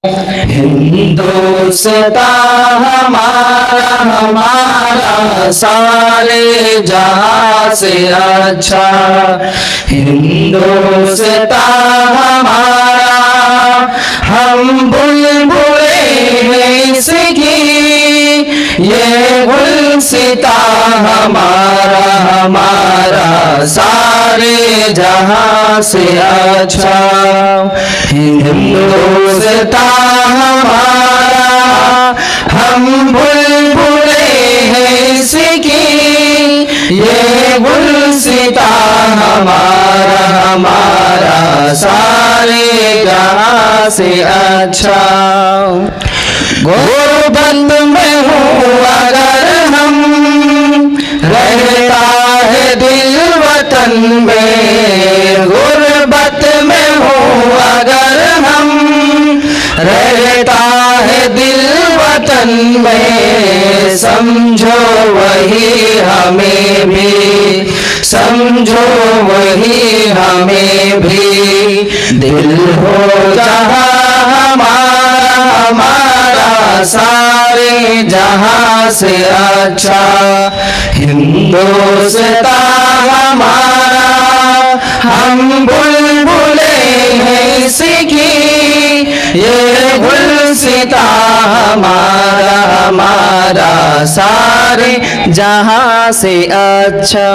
हिंदुस्तान हमारा हमारा सारे जहां से अच्छा। हिंदुस्तान हमारा हम बुलबुले हैं इसकी, ये गुलसिता हमारा हमारा सारे जहां से अच्छा। हिंदुस्तान हमारा हम बुलबुले हैं इसकी, ये गुलसिता हमारा हमारा सारे जहां से अच्छा। गुर्बत में हूँ अगर हम, रहता है दिल वतन में। गुर्बत में हूँ अगर हम, रहता है दिल वतन में। समझो वही हमें भी, समझो वही हमें भी। दिल हो जहाँ हमारा हमारा सारे जहां से अच्छा। हिंदुस्तान हमारा हम बुलबुले हैं इसकी, ये गुलसिता हमारा हमारा सारे जहां से अच्छा।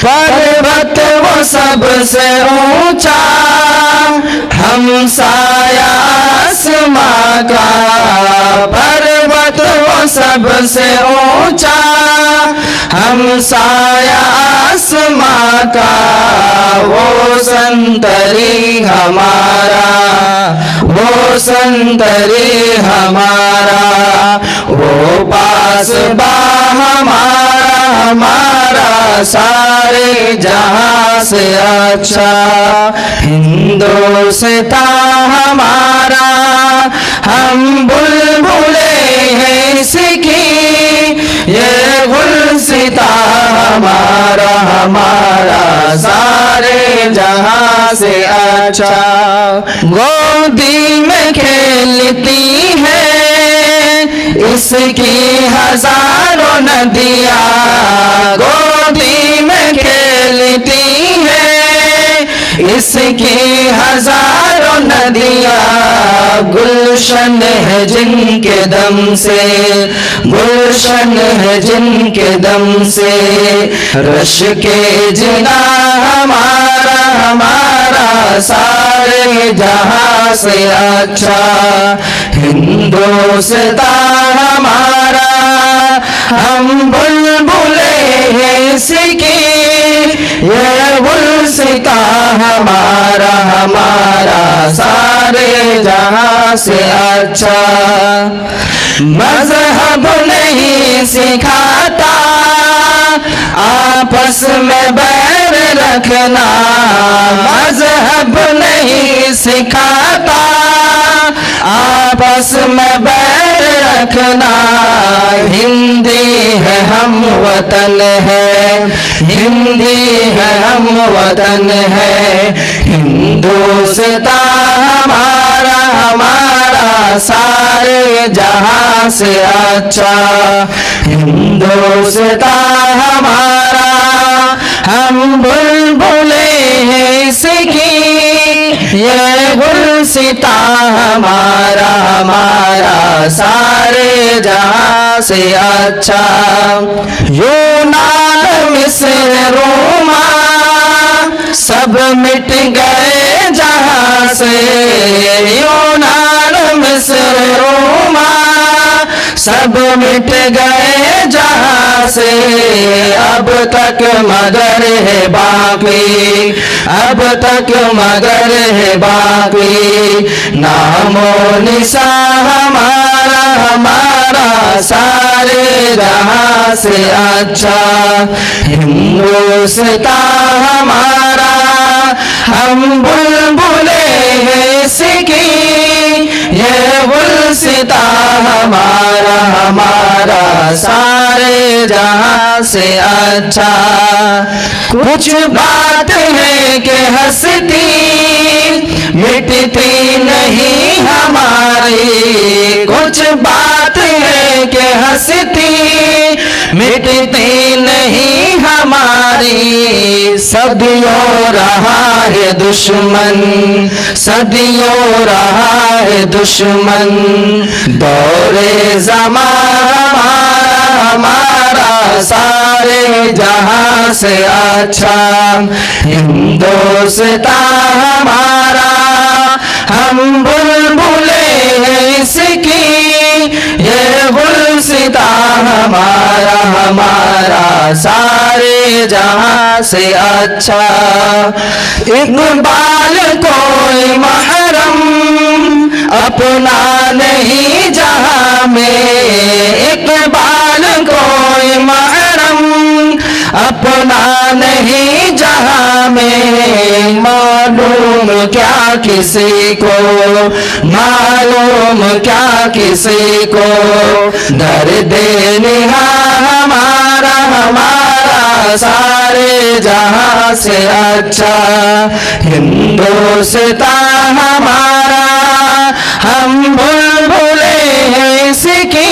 पर्वत वो सबसे ऊंचा, हम साया आसमां का। पर्वत वो सबसे ऊंचा, हम साया आसमां का। वो संतरी हमारा, वो संतरी हमारा। वो पासबा हमारा हमारा सारे जहां से अच्छा। हिंदुस्तान हमारा हम बुलबुले हैं इसकी, ये गुलसिता हमारा हमारा सारे जहां से अच्छा। गोदी में खेलती है इसकी हजारों नदियाँ, गोदी में खेलती है इसकी हजारों नदियाँ। गुलशन है जिनके दम से, गुलशन है जिनके दम से। रश के जिना हमारा हमारा सारे जहां से अच्छा। हिंदुस्तान हमारा हम बुलबुले हैं इसकी, ये गुलसिता हमारा हमारा सारे जहां से अच्छा। मजहब नहीं सिखाता आपस में बैर रखना, मजहब नहीं सिखाता आपस में बैर रखना। हिंदी है हम वतन है, हिंदी है हम वतन है। हिंदुस्तान हमारा हमारा सारे जहां से अच्छा। हिंदुस्तान हमारा हम बुलबुले हैं इसकी, ये गुलसिता हमारा हमारा सारे जहां से अच्छा। यूनान मिस्र रोमा सब मिट गए जहां से। यूनान मिस्र रोमा सब मिट गए जहां से। अब तक मगर है बाकी, अब तक मगर है बाकी। नामो निशा हमारा हमारा सारे जहां से अच्छा। हिंदुस्तान हमारा हम बुलबुले हैं इसकी, ये गुलसिता हमारा हमारा सारे जहां से अच्छा। कुछ बात है कि हंसती मिटती नहीं हमारी, कुछ बात है कि हंसती मिटती नहीं हमारी, सदियों रहा है दुश्मन, सदियों रहा है दुश्मन, दौरे ज़माना हमारा सारे जहां से अच्छा, हिंदुस्तान हमारा हम बुलबुले हैं इसकी, ये गुलसिता हमारा हमारा सारे जहां से अच्छा। इकबाल कोई महरम अपना नहीं जहां में, इकबाल कोई महरम अपना नहीं जहां में, मालूम क्या किसी को, मालूम क्या किसी को, दर्द निहा हमारा हमारा सारे जहां से अच्छा, हिंदुस्तान हमारा हम बुलबुले हैं इसकी,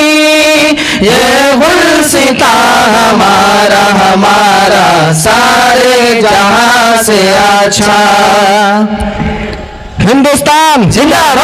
ये गुलसिता हमारा हमारा सारे जहां से अच्छा। हिंदुस्तान जिंदाबाद।